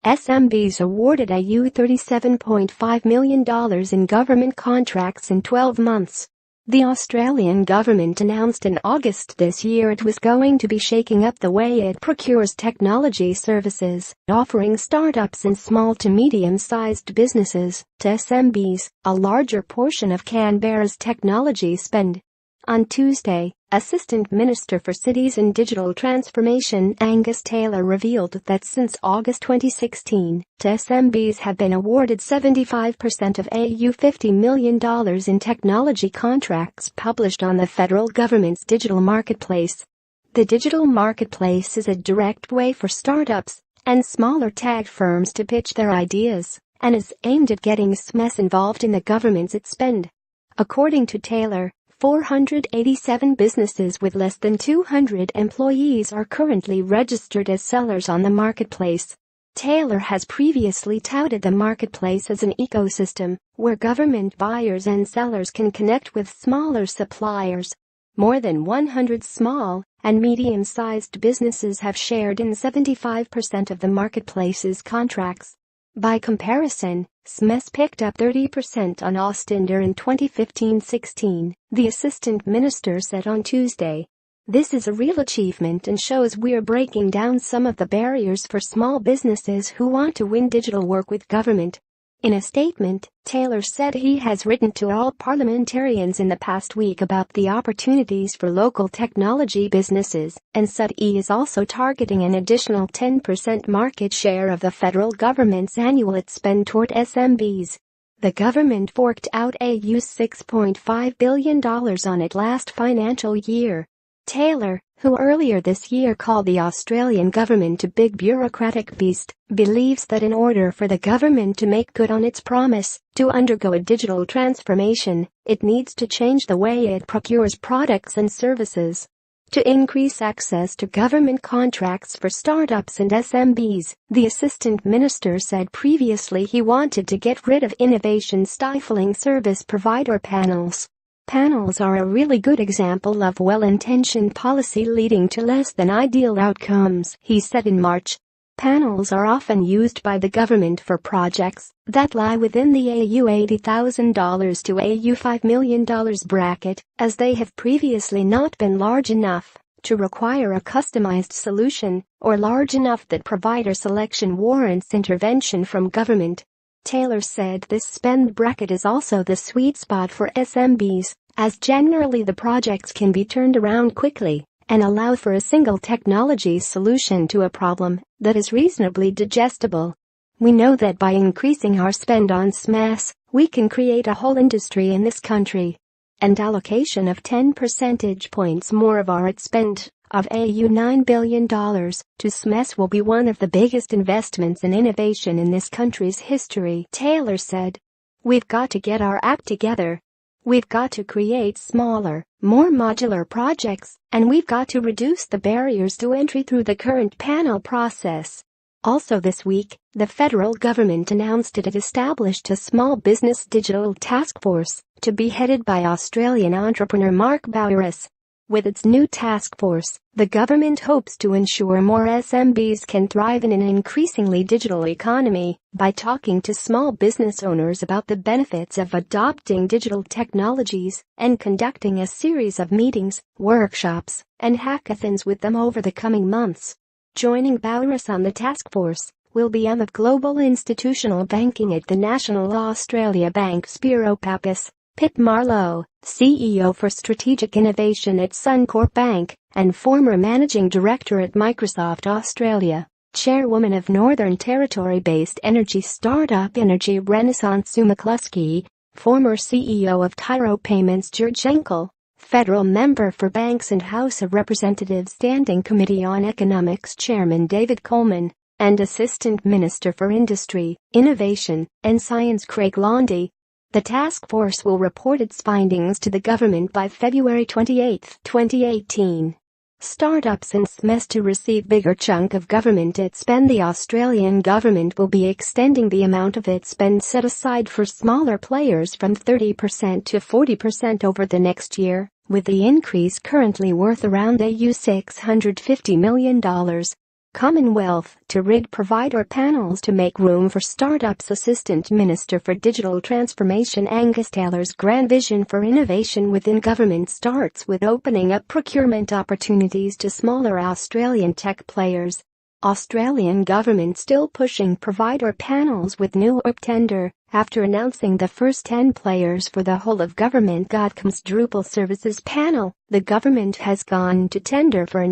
SMBs awarded $37.5 million in government contracts in 12 months. The Australian government announced in August this year it was going to be shaking up the way it procures technology services, offering startups and small to medium-sized businesses, to SMBs, a larger portion of Canberra's technology spend. On Tuesday, Assistant Minister for Cities and Digital Transformation Angus Taylor revealed that since August 2016, SMBs have been awarded 75% of $50 million in technology contracts published on the federal government's digital marketplace. The digital marketplace is a direct way for startups and smaller tech firms to pitch their ideas and is aimed at getting SMEs involved in the government's spend. According to Taylor, 487 businesses with less than 200 employees are currently registered as sellers on the marketplace. Taylor has previously touted the marketplace as an ecosystem where government buyers and sellers can connect with smaller suppliers. More than 100 small and medium-sized businesses have shared in 75% of the marketplace's contracts. By comparison, SMEs picked up 30% on aw.arded in 2015-16, the assistant minister said on Tuesday. This is a real achievement and shows we're breaking down some of the barriers for small businesses who want to win digital work with government. In a statement, Taylor said he has written to all parliamentarians in the past week about the opportunities for local technology businesses and said he is also targeting an additional 10% market share of the federal government's annual spend toward SMBs. The government forked out $6.5 billion on it last financial year. Taylor, who earlier this year called the Australian government a big bureaucratic beast, believes that in order for the government to make good on its promise to undergo a digital transformation, it needs to change the way it procures products and services. To increase access to government contracts for startups and SMBs, the assistant minister said previously he wanted to get rid of innovation-stifling service provider panels. Panels are a really good example of well-intentioned policy leading to less than ideal outcomes, he said in March. Panels are often used by the government for projects that lie within the $80,000 to $5 million bracket, as they have previously not been large enough to require a customized solution or large enough that provider selection warrants intervention from government. Taylor said this spend bracket is also the sweet spot for SMBs, as generally the projects can be turned around quickly and allow for a single technology solution to a problem that is reasonably digestible. We know that by increasing our spend on SMEs, we can create a whole industry in this country. And allocation of 10 percentage points more of our spend of $9 billion to SMEs will be one of the biggest investments in innovation in this country's history, Taylor said. We've got to get our act together. We've got to create smaller, more modular projects, and we've got to reduce the barriers to entry through the current panel process. Also this week, the federal government announced it had established a small business digital task force to be headed by Australian entrepreneur Mark Bowers. With its new task force, the government hopes to ensure more SMBs can thrive in an increasingly digital economy by talking to small business owners about the benefits of adopting digital technologies and conducting a series of meetings, workshops, and hackathons with them over the coming months. Joining Bowers on the task force will be of Global Institutional Banking at the National Australia Bank Spiro Pappas, Pip Marlowe, CEO for Strategic Innovation at Suncorp Bank, and former Managing Director at Microsoft Australia, Chairwoman of Northern Territory-based energy startup Energy Renaissance Sue McCluskey, former CEO of Tyro Payments George Henkel, Federal Member for Banks and House of Representatives Standing Committee on Economics Chairman David Coleman, and Assistant Minister for Industry, Innovation, and Science Craig Laundy. The task force will report its findings to the government by February 28, 2018. Startups and SMEs to receive bigger chunk of government spend. The Australian government will be extending the amount of its spend set aside for smaller players from 30% to 40% over the next year, with the increase currently worth around $650 million. Commonwealth to rid provider panels to make room for startups. Assistant Minister for Digital Transformation Angus Taylor's grand vision for innovation within government starts with opening up procurement opportunities to smaller Australian tech players. Australian government still pushing provider panels with new tender. After announcing the first 10 players for the whole of government Drupal services panel, the government has gone to tender for a